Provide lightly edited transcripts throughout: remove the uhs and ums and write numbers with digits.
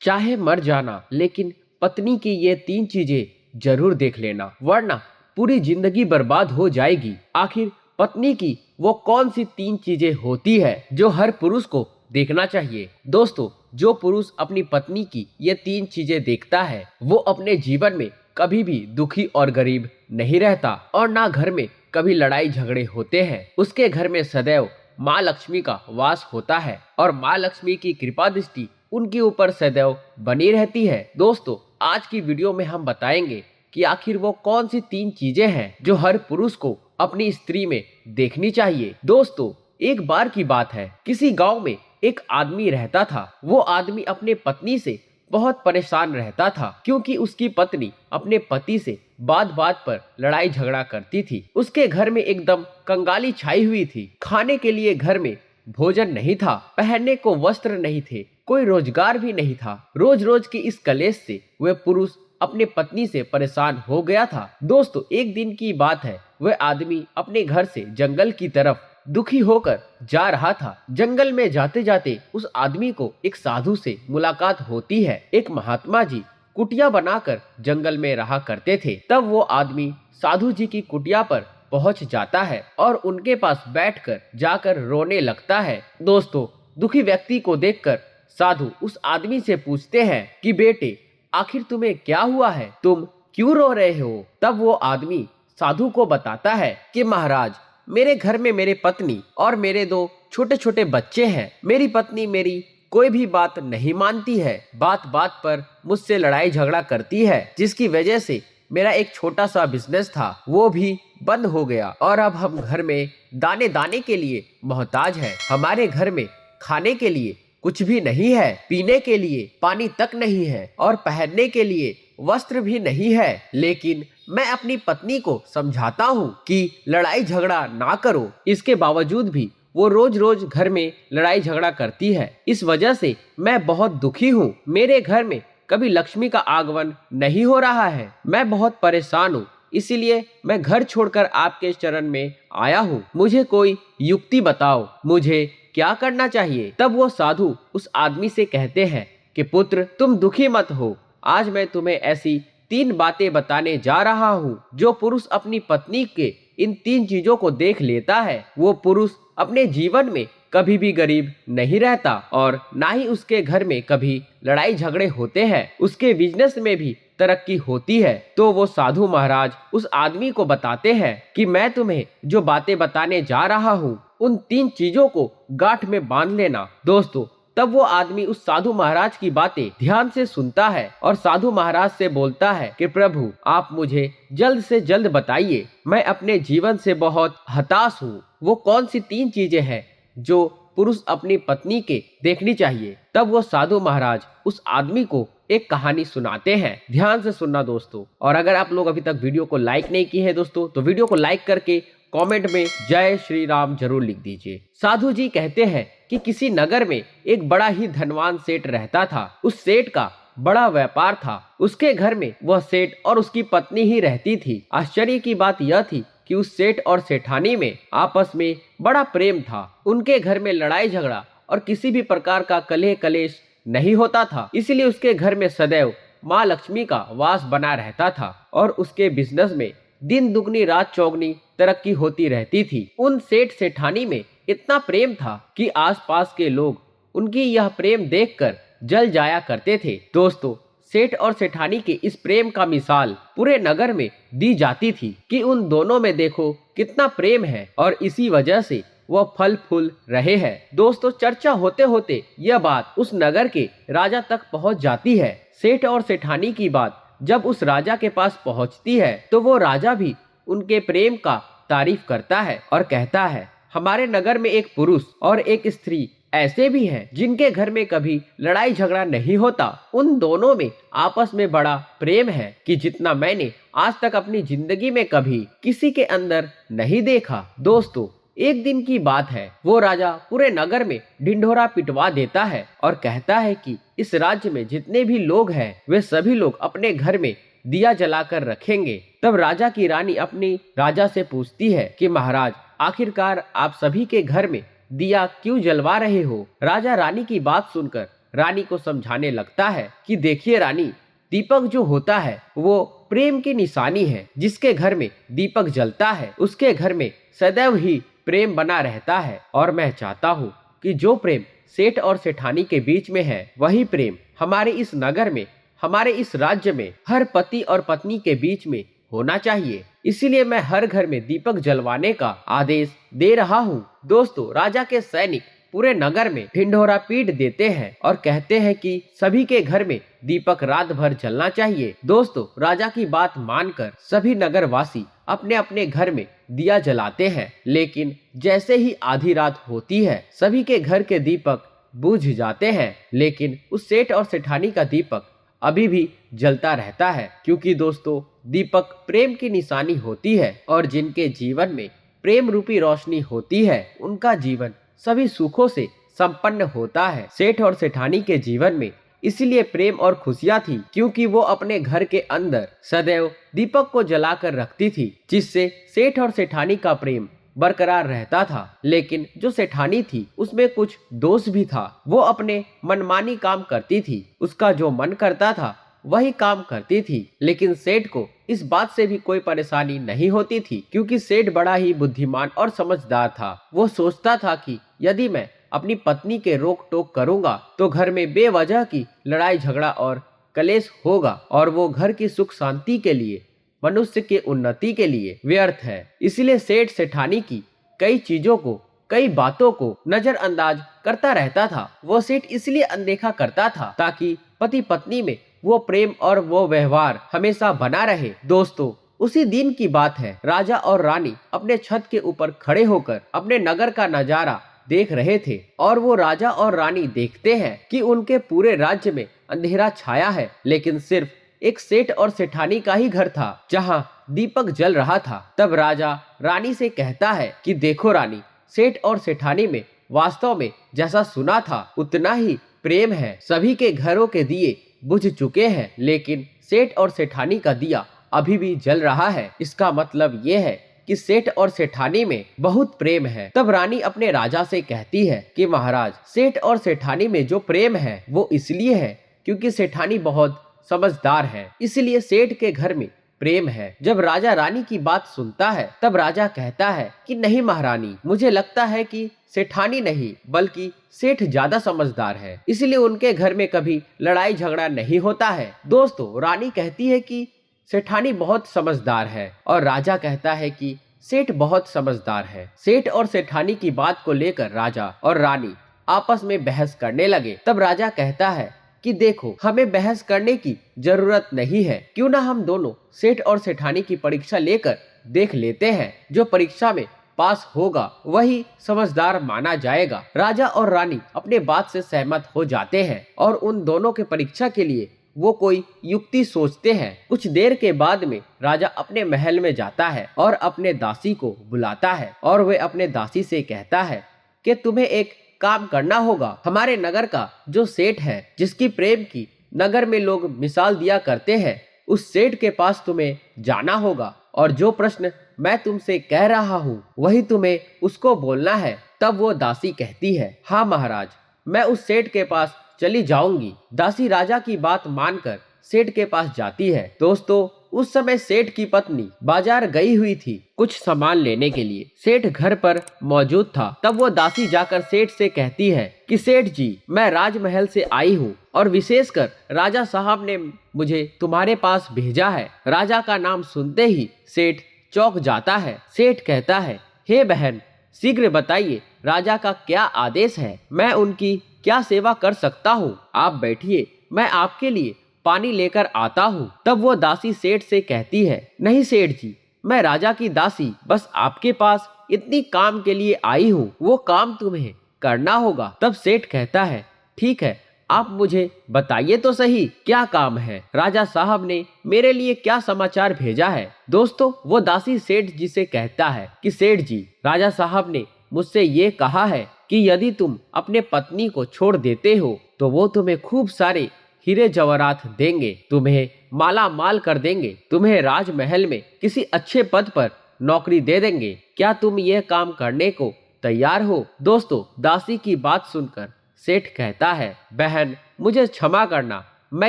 चाहे मर जाना, लेकिन पत्नी की ये 3 चीजें जरूर देख लेना, वरना पूरी जिंदगी बर्बाद हो जाएगी। आखिर पत्नी की वो कौन सी 3 चीजें होती है जो हर पुरुष को देखना चाहिए? दोस्तों, जो पुरुष अपनी पत्नी की ये 3 चीजें देखता है, वो अपने जीवन में कभी भी दुखी और गरीब नहीं रहता और ना घर में कभी लड़ाई झगड़े होते हैं। उसके घर में सदैव माँ लक्ष्मी का वास होता है और माँ लक्ष्मी की कृपा दृष्टि उनके ऊपर सदैव बनी रहती है। दोस्तों, आज की वीडियो में हम बताएंगे कि आखिर वो कौन सी 3 चीजें हैं जो हर पुरुष को अपनी स्त्री में देखनी चाहिए। दोस्तों, एक बार की बात है, किसी गांव में एक आदमी रहता था। वो आदमी अपने पत्नी से बहुत परेशान रहता था क्योंकि उसकी पत्नी अपने पति से बात बात पर लड़ाई झगड़ा करती थी। उसके घर में एकदम कंगाली छाई हुई थी। खाने के लिए घर में भोजन नहीं था, पहनने को वस्त्र नहीं थे, कोई रोजगार भी नहीं था। रोज रोज की इस कलेश से वह पुरुष अपने पत्नी से परेशान हो गया था। दोस्तों, एक दिन की बात है, वह आदमी अपने घर से जंगल की तरफ दुखी होकर जा रहा था। जंगल में जाते जाते उस आदमी को एक साधु से मुलाकात होती है। एक महात्मा जी कुटिया बनाकर जंगल में रहा करते थे। तब वो आदमी साधु जी की कुटिया पर पहुंच जाता है और उनके पास बैठकर जाकर रोने लगता है। दोस्तों, दुखी व्यक्ति को देखकर साधु उस आदमी से पूछते हैं कि बेटे, आखिर तुम्हें क्या हुआ है, तुम क्यों रो रहे हो? तब वो आदमी साधु को बताता है कि महाराज, मेरे घर में मेरे पत्नी और मेरे 2 छोटे छोटे बच्चे हैं। मेरी पत्नी मेरी कोई भी बात नहीं मानती है, बात बात पर मुझसे लड़ाई झगड़ा करती है, जिसकी वजह से मेरा एक छोटा सा बिजनेस था वो भी बंद हो गया और अब हम घर में दाने दाने के लिए मोहताज हैं। हमारे घर में खाने के लिए कुछ भी नहीं है, पीने के लिए पानी तक नहीं है और पहनने के लिए वस्त्र भी नहीं है। लेकिन मैं अपनी पत्नी को समझाता हूँ कि लड़ाई झगड़ा ना करो, इसके बावजूद भी वो रोज रोज घर में लड़ाई झगड़ा करती है। इस वजह से मैं बहुत दुखी हूँ। मेरे घर में कभी लक्ष्मी का आगमन नहीं हो रहा है। मैं बहुत परेशान हूँ, इसीलिए मैं घर छोड़कर आपके चरण में आया हूँ। मुझे कोई युक्ति बताओ, मुझे क्या करना चाहिए? तब वो साधु उस आदमी से कहते हैं कि पुत्र, तुम दुखी मत हो। आज मैं तुम्हें ऐसी 3 बातें बताने जा रहा हूँ। जो पुरुष अपनी पत्नी के इन 3 चीजों को देख लेता है, वो पुरुष अपने जीवन में कभी भी गरीब नहीं रहता और ना ही उसके घर में कभी लड़ाई झगड़े होते हैं। उसके बिजनेस में भी तरक्की होती है। तो वो साधु महाराज उस आदमी को बताते हैं कि मैं तुम्हें जो बातें बताने जा रहा हूँ, उन 3 चीजों को गांठ में बांध लेना। दोस्तों, तब वो आदमी उस साधु महाराज की बातें ध्यान से सुनता है और साधु महाराज से बोलता है कि प्रभु, आप मुझे जल्द से जल्द बताइए, मैं अपने जीवन से बहुत हताश हूँ। वो कौन सी 3 चीजें हैं जो पुरुष अपनी पत्नी के देखनी चाहिए? तब वो साधु महाराज उस आदमी को एक कहानी सुनाते हैं। ध्यान से सुनना दोस्तों, और अगर आप लोग अभी तक वीडियो को लाइक नहीं किए हैं दोस्तों, तो वीडियो को लाइक करके कमेंट में जय श्री राम जरूर लिख दीजिए। साधु जी कहते हैं कि किसी नगर में एक बड़ा ही धनवान सेठ रहता था। उस सेठ का बड़ा व्यापार था। उसके घर में वह सेठ और उसकी पत्नी ही रहती थी। आश्चर्य की बात यह थी कि उस सेठ और सेठानी में आपस में बड़ा प्रेम था। उनके घर में लड़ाई झगड़ा और किसी भी प्रकार का कलह कलेश नहीं होता था। इसलिए उसके घर में सदैव माँ लक्ष्मी का वास बना रहता था और उसके बिजनेस में दिन दुगनी रात चौगनी तरक्की होती रहती थी। उन सेठ सेठानी में इतना प्रेम था कि आसपास के लोग उनकी यह प्रेम देखकर जल जाया करते थे। दोस्तों, सेठ और सेठानी के इस प्रेम का मिसाल पूरे नगर में दी जाती थी कि उन दोनों में देखो कितना प्रेम है और इसी वजह से वह फल फूल रहे हैं। दोस्तों, चर्चा होते होते यह बात उस नगर के राजा तक पहुंच जाती है। सेठ और सेठानी की बात जब उस राजा के पास पहुंचती है तो वो राजा भी उनके प्रेम का तारीफ करता है और कहता है, हमारे नगर में एक पुरुष और एक स्त्री ऐसे भी हैं जिनके घर में कभी लड़ाई झगड़ा नहीं होता। उन दोनों में आपस में बड़ा प्रेम है कि जितना मैंने आज तक अपनी जिंदगी में कभी किसी के अंदर नहीं देखा। दोस्तों, एक दिन की बात है, वो राजा पूरे नगर में ढिंढोरा पिटवा देता है और कहता है कि इस राज्य में जितने भी लोग हैं वे सभी लोग अपने घर में दिया जलाकर रखेंगे। तब राजा की रानी अपनी राजा से पूछती है कि महाराज, आखिरकार आप सभी के घर में दिया क्यों जलवा रहे हो? राजा रानी की बात सुनकर रानी को समझाने लगता है कि देखिए रानी, दीपक जो होता है वो प्रेम की निशानी है। जिसके घर में दीपक जलता है उसके घर में सदैव ही प्रेम बना रहता है। और मैं चाहता हूँ कि जो प्रेम सेठ और सेठानी के बीच में है वही प्रेम हमारे इस नगर में, हमारे इस राज्य में हर पति और पत्नी के बीच में होना चाहिए। इसीलिए मैं हर घर में दीपक जलवाने का आदेश दे रहा हूँ। दोस्तों, राजा के सैनिक पूरे नगर में ढिंढोरा पीट देते हैं और कहते हैं कि सभी के घर में दीपक रात भर जलना चाहिए। दोस्तों, राजा की बात मानकर सभी नगरवासी अपने अपने घर में दिया जलाते हैं। लेकिन जैसे ही आधी रात होती है सभी के घर के दीपक बुझ जाते हैं, लेकिन उस सेठ और सेठानी का दीपक अभी भी जलता रहता है। क्योंकि दोस्तों, दीपक प्रेम की निशानी होती है और जिनके जीवन में प्रेम रूपी रोशनी होती है उनका जीवन सभी सुखों से संपन्न होता है। सेठ और सेठानी के जीवन में इसीलिए प्रेम और खुशियां थी क्योंकि वो अपने घर के अंदर सदैव दीपक को जलाकर रखती थी, जिससे सेठ और सेठानी का प्रेम बरकरार रहता था। लेकिन जो सेठानी थी उसमें कुछ दोष भी था। वो अपने मनमानी काम करती थी, उसका जो मन करता था वही काम करती थी। लेकिन सेठ को इस बात से भी कोई परेशानी नहीं होती थी क्योंकि सेठ बड़ा ही बुद्धिमान और समझदार था। वो सोचता था कि यदि मैं अपनी पत्नी के रोक टोक करूंगा तो घर में बेवजह की लड़ाई झगड़ा और कलेश होगा और वो घर की सुख शांति के लिए, मनुष्य के उन्नति के लिए व्यर्थ है। इसलिए सेठ सेठानी की कई चीजों को, कई बातों को नजरअंदाज करता रहता था। वो सेठ इसलिए अनदेखा करता था ताकि पति पत्नी में वो प्रेम और वो व्यवहार हमेशा बना रहे। दोस्तों, उसी दिन की बात है। राजा और रानी अपने छत के ऊपर खड़े होकर अपने नगर का नजारा देख रहे थे और वो राजा और रानी देखते हैं कि उनके पूरे राज्य में अंधेरा छाया है, लेकिन सिर्फ एक सेठ और सेठानी का ही घर था जहां दीपक जल रहा था। तब राजा रानी से कहता है कि देखो रानी, सेठ और सेठानी में वास्तव में जैसा सुना था उतना ही प्रेम है। सभी के घरों के दिए बुझ चुके हैं, लेकिन सेठ और सेठानी का दिया अभी भी जल रहा है। इसका मतलब ये है कि सेठ और सेठानी में बहुत प्रेम है। तब रानी अपने राजा से कहती है कि महाराज, सेठ और सेठानी में जो प्रेम है वो इसलिए है क्योंकि सेठानी बहुत समझदार है, इसलिए सेठ के घर में प्रेम है। जब राजा रानी की बात सुनता है तब राजा कहता है कि नहीं महारानी, मुझे लगता है कि सेठानी नहीं बल्कि सेठ ज्यादा समझदार है, इसलिए उनके घर में कभी लड़ाई झगड़ा नहीं होता है। दोस्तों, रानी कहती है कि सेठानी बहुत समझदार है और राजा कहता है कि सेठ बहुत समझदार है। सेठ और सेठानी की बात को लेकर राजा और रानी आपस में बहस करने लगे। तब राजा कहता है कि देखो, हमें बहस करने की जरूरत नहीं है, क्यों ना हम दोनों सेठ और सेठानी की परीक्षा लेकर देख लेते हैं। जो परीक्षा में पास होगा वही समझदार माना जाएगा। राजा और रानी अपने बात से सहमत हो जाते हैं और उन दोनों के परीक्षा के लिए वो कोई युक्ति सोचते हैं। कुछ देर के बाद में राजा अपने महल में जाता है और अपने दासी को बुलाता है और वे अपने दासी से कहता है कि तुम्हें एक काम करना होगा। हमारे नगर का जो सेठ है, जिसकी प्रेम की नगर में लोग मिसाल दिया करते हैं, उस सेठ के पास तुम्हें जाना होगा और जो प्रश्न मैं तुमसे कह रहा हूँ वही तुम्हें उसको बोलना है। तब वो दासी कहती है, हाँ महाराज, मैं उस सेठ के पास चली जाऊंगी। दासी राजा की बात मानकर सेठ के पास जाती है। दोस्तों, उस समय सेठ की पत्नी बाजार गई हुई थी कुछ सामान लेने के लिए। सेठ घर पर मौजूद था। तब वो दासी जाकर सेठ से कहती है कि सेठ जी, मैं राजमहल से आई हूँ और विशेषकर राजा साहब ने मुझे तुम्हारे पास भेजा है। राजा का नाम सुनते ही सेठ चौंक जाता है। सेठ कहता है, हे बहन, शीघ्र बताइए राजा का क्या आदेश है, मैं उनकी क्या सेवा कर सकता हूँ। आप बैठिए, मैं आपके लिए पानी लेकर आता हूँ। तब वो दासी सेठ से कहती है, नहीं सेठ जी, मैं राजा की दासी बस आपके पास इतनी काम के लिए आई हूँ, वो काम तुम्हें करना होगा। तब सेठ कहता है, ठीक है, आप मुझे बताइए तो सही क्या काम है, राजा साहब ने मेरे लिए क्या समाचार भेजा है। दोस्तों, वो दासी सेठ जी से कहता है कि सेठ जी, राजा साहब ने मुझसे ये कहा है कि यदि तुम अपने पत्नी को छोड़ देते हो तो वो तुम्हें खूब सारे हीरे जवाहरात देंगे, तुम्हें माला माल कर देंगे, तुम्हें राजमहल में किसी अच्छे पद पर नौकरी दे देंगे। क्या तुम ये काम करने को तैयार हो? दोस्तों, दासी की बात सुनकर सेठ कहता है, बहन मुझे क्षमा करना, मैं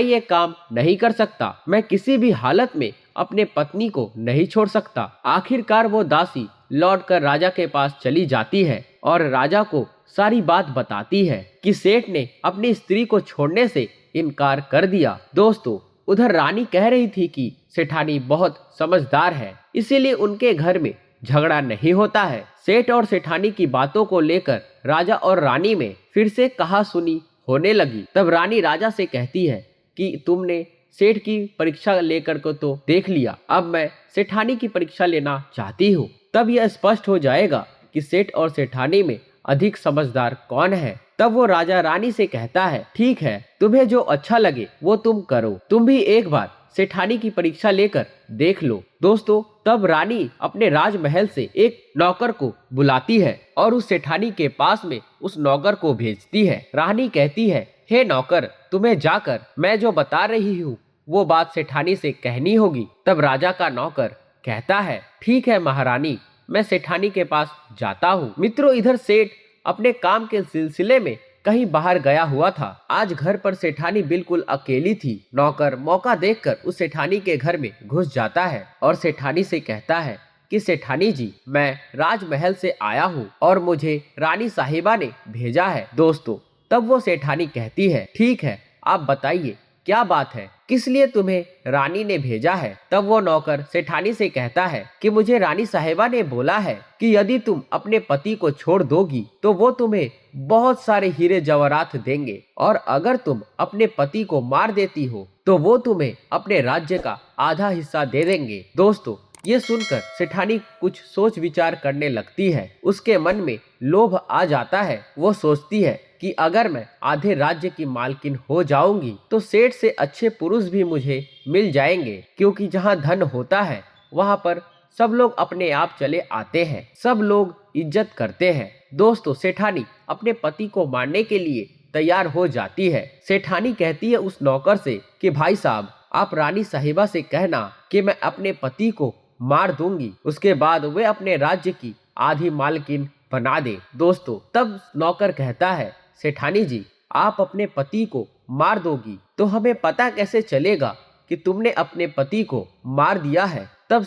ये काम नहीं कर सकता। मैं किसी भी हालत में अपने पत्नी को नहीं छोड़ सकता। आखिरकार वो दासी लौटकर राजा के पास चली जाती है और राजा को सारी बात बताती है कि सेठ ने अपनी स्त्री को छोड़ने से इनकार कर दिया। दोस्तों, उधर रानी कह रही थी कि सेठानी बहुत समझदार है, इसीलिए उनके घर में झगड़ा नहीं होता है। सेठ और सेठानी की बातों को लेकर राजा और रानी में फिर से कहा सुनी होने लगी। तब रानी राजा से कहती है कि तुमने सेठ की परीक्षा लेकर को तो देख लिया, अब मैं सेठानी की परीक्षा लेना चाहती हूँ। तब यह स्पष्ट हो जाएगा कि सेठ और सेठानी में अधिक समझदार कौन है। तब वो राजा रानी से कहता है, ठीक है, तुम्हें जो अच्छा लगे वो तुम करो, तुम भी एक बार सेठानी की परीक्षा लेकर देख लो। दोस्तों, तब रानी अपने राजमहल से एक नौकर को बुलाती है और उस सेठानी के पास में उस नौकर को भेजती है। रानी कहती है, हे नौकर, तुम्हें जाकर मैं जो बता रही हूँ वो बात सेठानी से कहनी होगी। तब राजा का नौकर कहता है, ठीक है महारानी, मैं सेठानी के पास जाता हूँ। मित्रों, इधर सेठ अपने काम के सिलसिले में कहीं बाहर गया हुआ था। आज घर पर सेठानी बिल्कुल अकेली थी। नौकर मौका देखकर उस सेठानी के घर में घुस जाता है और सेठानी से कहता है कि सेठानी जी, मैं राजमहल से आया हूँ और मुझे रानी साहिबा ने भेजा है। दोस्तों, तब वो सेठानी कहती है, ठीक है, आप बताइए क्या बात है, किस लिए तुम्हें रानी ने भेजा है। तब वो नौकर सेठानी से कहता है कि मुझे रानी साहिबा ने बोला है कि यदि तुम अपने पति को छोड़ दोगी तो वो तुम्हें बहुत सारे हीरे जवाहरात देंगे, और अगर तुम अपने पति को मार देती हो तो वो तुम्हें अपने राज्य का आधा हिस्सा दे देंगे। दोस्तों, ये सुनकर सेठानी कुछ सोच विचार करने लगती है। उसके मन में लोभ आ जाता है। वो सोचती है कि अगर मैं आधे राज्य की मालकिन हो जाऊंगी तो सेठ से अच्छे पुरुष भी मुझे मिल जाएंगे, क्योंकि जहाँ धन होता है वहाँ पर सब लोग अपने आप चले आते हैं, सब लोग इज्जत करते हैं। दोस्तों, सेठानी अपने पति को मारने के लिए तैयार हो जाती है। सेठानी कहती है उस नौकर से कि भाई साहब, आप रानी साहिबा से कहना कि मैं अपने पति को मार दूंगी, उसके बाद वे अपने राज्य की आधी मालकिन बना दे। दोस्तों, तब नौकर कहता है, सेठानी जी, आप अपने पति को मार दोगी तो हमें पता कैसे चलेगा कि तुमने अपने पति को मार दिया है। तब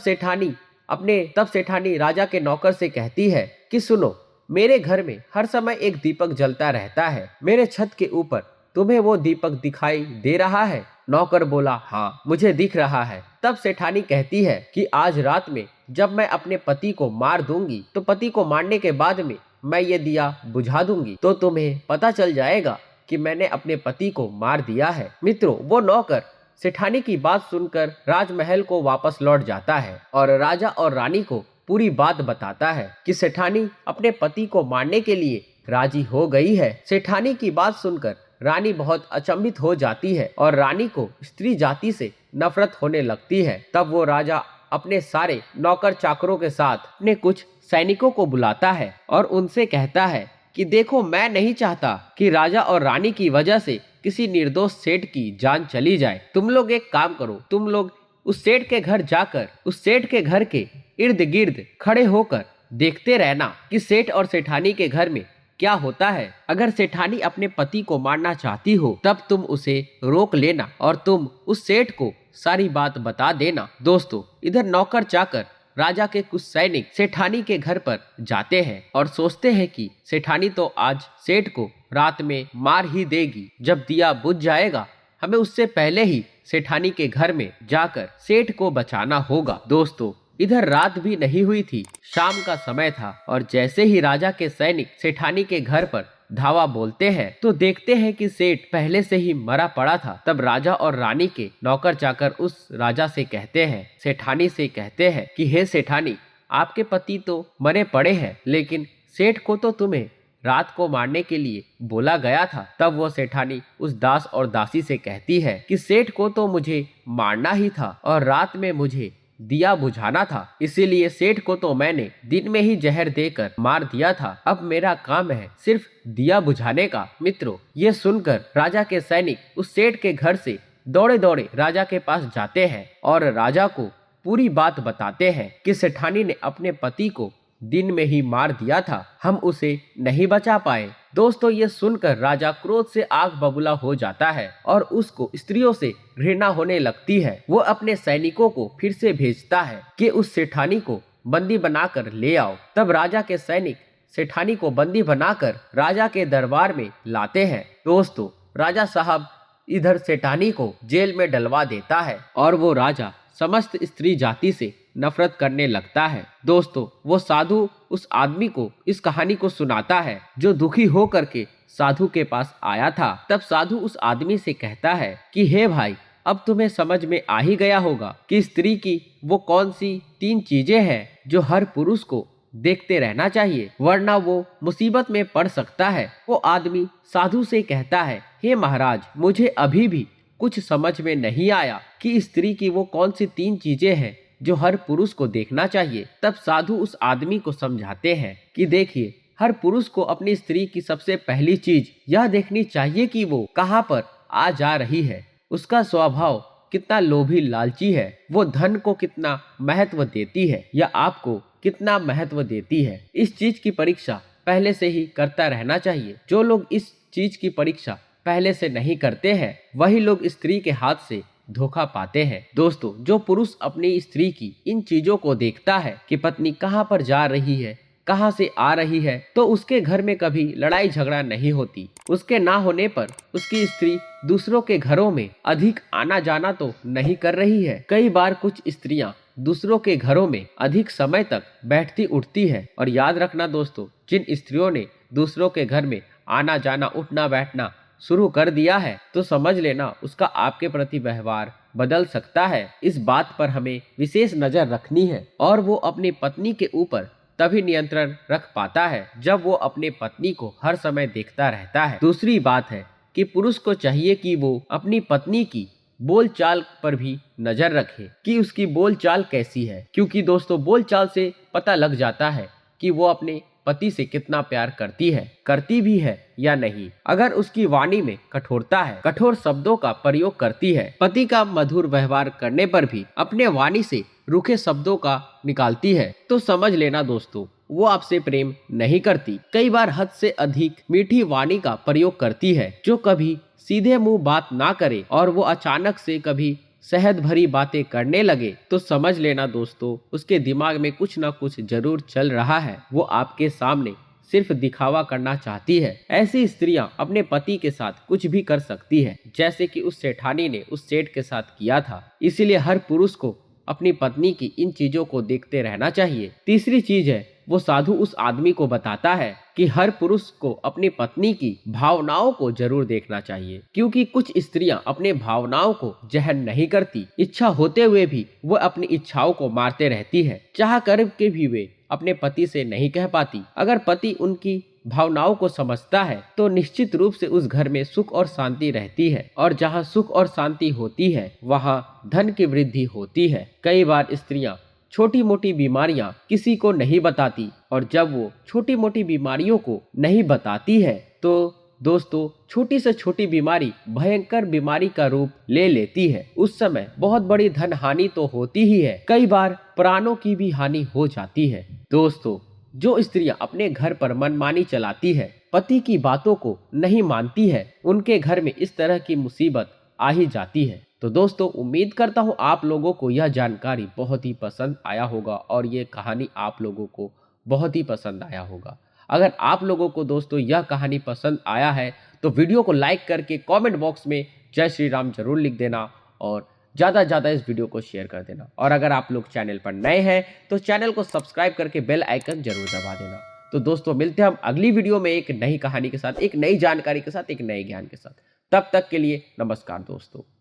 सेठानी राजा के नौकर से कहती है कि सुनो, मेरे घर में हर समय एक दीपक जलता रहता है, मेरे छत के ऊपर तुम्हें वो दीपक दिखाई दे रहा है। नौकर बोला, हाँ, मुझे दिख रहा है। तब सेठानी कहती है कि आज रात में जब मैं अपने पति को मार दूंगी तो पति को मारने के बाद में मैं ये दिया बुझा दूंगी तो तुम्हें पता चल जाएगा कि मैंने अपने पति को मार दिया है। मित्रों, वो नौकर सेठानी की बात सुनकर राजमहल को वापस लौट जाता है और राजा और रानी को पूरी बात बताता है कि सेठानी अपने पति को मारने के लिए राजी हो गई है। सेठानी की बात सुनकर रानी बहुत अचंभित हो जाती है और रानी को स्त्री जाति से नफरत होने लगती है। तब वो राजा अपने सारे नौकर चाकरों के साथ अपने कुछ सैनिकों को बुलाता है और उनसे कहता है कि देखो, मैं नहीं चाहता कि राजा और रानी की वजह से किसी निर्दोष सेठ की जान चली जाए। तुम लोग एक काम करो, तुम लोग उस सेठ के घर जाकर उस सेठ के घर के इर्द गिर्द खड़े होकर देखते रहना कि सेठ और सेठानी के घर में क्या होता है। अगर सेठानी अपने पति को मारना चाहती हो तब तुम उसे रोक लेना और तुम उस सेठ को सारी बात बता देना। दोस्तों, इधर नौकर चाकर राजा के कुछ सैनिक सेठानी के घर पर जाते हैं और सोचते हैं कि सेठानी तो आज सेठ को रात में मार ही देगी। जब दिया बुझ जाएगा हमें उससे पहले ही सेठानी के घर में जाकर सेठ को बचाना होगा। दोस्तों, इधर रात भी नहीं हुई थी, शाम का समय था और जैसे ही राजा के सैनिक सेठानी के घर पर धावा बोलते हैं तो देखते हैं कि सेठ पहले से ही मरा पड़ा था। तब राजा और रानी के नौकर चाकर उस राजा से कहते हैं, सेठानी से कहते हैं कि हे सेठानी, आपके पति तो मरे पड़े हैं, लेकिन सेठ को तो तुम्हें रात को मारने के लिए बोला गया था। तब वो सेठानी उस दास और दासी से कहती है कि सेठ को तो मुझे मारना ही था और रात में मुझे दिया बुझाना था, इसीलिए सेठ को तो मैंने दिन में ही जहर देकर मार दिया था। अब मेरा काम है सिर्फ दिया बुझाने का। मित्रों, ये सुनकर राजा के सैनिक उस सेठ के घर से दौड़े दौड़े राजा के पास जाते हैं और राजा को पूरी बात बताते हैं कि सेठानी ने अपने पति को दिन में ही मार दिया था, हम उसे नहीं बचा पाए। दोस्तों ये सुनकर राजा क्रोध से आग बबूला हो जाता है और उसको स्त्रियों से घृणा होने लगती है। वो अपने सैनिकों को फिर से भेजता है कि उस सेठानी को बंदी बनाकर ले आओ। तब राजा के सैनिक सेठानी को बंदी बनाकर राजा के दरबार में लाते हैं। दोस्तों राजा साहब इधर सेठानी को जेल में डलवा देता है और वो राजा समस्त स्त्री जाति से नफरत करने लगता है। दोस्तों वो साधु उस आदमी को इस कहानी को सुनाता है जो दुखी हो करके साधु के पास आया था। तब साधु उस आदमी से कहता है कि हे भाई, अब तुम्हें समझ में आ ही गया होगा कि स्त्री की वो कौन सी 3 चीजें हैं जो हर पुरुष को देखते रहना चाहिए, वरना वो मुसीबत में पड़ सकता है। वो आदमी साधु से कहता है, हे महाराज, मुझे अभी भी कुछ समझ में नहीं आया कि स्त्री की वो कौन सी 3 चीजें हैं जो हर पुरुष को देखना चाहिए। तब साधु उस आदमी को समझाते हैं कि देखिए, हर पुरुष को अपनी स्त्री की सबसे पहली चीज यह देखनी चाहिए कि वो कहाँ पर आ जा रही है, उसका स्वभाव कितना लोभी लालची है, वो धन को कितना महत्व देती है या आपको कितना महत्व देती है। इस चीज की परीक्षा पहले से ही करता रहना चाहिए। जो लोग इस चीज की परीक्षा पहले से नहीं करते हैं वही लोग स्त्री के हाथ से धोखा पाते हैं। दोस्तों जो पुरुष अपनी स्त्री की इन चीजों को देखता है कि पत्नी कहाँ पर जा रही है, कहाँ से आ रही है, तो उसके घर में कभी लड़ाई झगड़ा नहीं होती। उसके ना होने पर उसकी स्त्री दूसरों के घरों में अधिक आना जाना तो नहीं कर रही है। कई बार कुछ स्त्रियां दूसरों के घरों में अधिक समय तक बैठती उठती है। और याद रखना दोस्तों, जिन स्त्रियों ने दूसरों के घर में आना जाना उठना बैठना शुरू कर दिया है तो समझ लेना उसका आपके प्रति व्यवहार बदल सकता है। इस बात पर हमें विशेष नजर रखनी है और वो अपनी पत्नी के ऊपर तभी नियंत्रण रख पाता है जब वो अपने पत्नी को हर समय देखता रहता है। दूसरी बात है कि पुरुष को चाहिए कि वो अपनी पत्नी की बोलचाल पर भी नजर रखे कि उसकी बोलचाल कैसी है, क्योंकि दोस्तों बोलचाल से पता लग जाता है कि वो अपने पति से कितना प्यार करती भी है या नहीं। अगर उसकी वाणी में कठोरता है, कठोर शब्दों का प्रयोग करती है, पति का मधुर व्यवहार करने पर भी अपने वाणी से रूखे शब्दों का निकालती है, तो समझ लेना दोस्तों वो आपसे प्रेम नहीं करती। कई बार हद से अधिक मीठी वाणी का प्रयोग करती है जो कभी सीधे मुंह बात ना करे और वो अचानक से कभी शहद भरी बातें करने लगे, तो समझ लेना दोस्तों उसके दिमाग में कुछ ना कुछ जरूर चल रहा है। वो आपके सामने सिर्फ दिखावा करना चाहती है। ऐसी स्त्रियां अपने पति के साथ कुछ भी कर सकती है, जैसे कि उस सेठानी ने उस सेठ के साथ किया था। इसीलिए हर पुरुष को अपनी पत्नी की इन चीजों को देखते रहना चाहिए। तीसरी चीज है, वो साधु उस आदमी को बताता है कि हर पुरुष को अपनी पत्नी की भावनाओं को जरूर देखना चाहिए, क्योंकि कुछ स्त्रियां अपने भावनाओं को जहन नहीं करती। इच्छा होते हुए भी वो अपनी इच्छाओं को मारते रहती है, चाह कर के भी वे अपने पति से नहीं कह पाती। अगर पति उनकी भावनाओं को समझता है तो निश्चित रूप से उस घर में सुख और शांति रहती है, और जहाँ सुख और शांति होती है वहाँ धन की वृद्धि होती है। कई बार स्त्रियां छोटी मोटी बीमारियां किसी को नहीं बताती, और जब वो छोटी मोटी बीमारियों को नहीं बताती है तो दोस्तों छोटी से छोटी बीमारी भयंकर बीमारी का रूप ले लेती है। उस समय बहुत बड़ी धन हानि तो होती ही है, कई बार प्राणों की भी हानि हो जाती है। दोस्तों जो स्त्रियां अपने घर पर मनमानी चलाती है, पति की बातों को नहीं मानती है, उनके घर में इस तरह की मुसीबत आ ही जाती है। तो दोस्तों उम्मीद करता हूँ आप लोगों को यह जानकारी बहुत ही पसंद आया होगा और ये कहानी आप लोगों को बहुत ही पसंद आया होगा। अगर आप लोगों को दोस्तों यह कहानी पसंद आया है तो वीडियो को लाइक करके कमेंट बॉक्स में जय श्री राम जरूर लिख देना और ज़्यादा से ज़्यादा इस वीडियो को शेयर कर देना। और अगर आप लोग चैनल पर नए हैं तो चैनल को सब्सक्राइब करके बेल आइकन जरूर दबा देना। तो दोस्तों मिलते हैं हम अगली वीडियो में एक नई कहानी के साथ, एक नई जानकारी के साथ, एक नए ज्ञान के साथ। तब तक के लिए नमस्कार दोस्तों।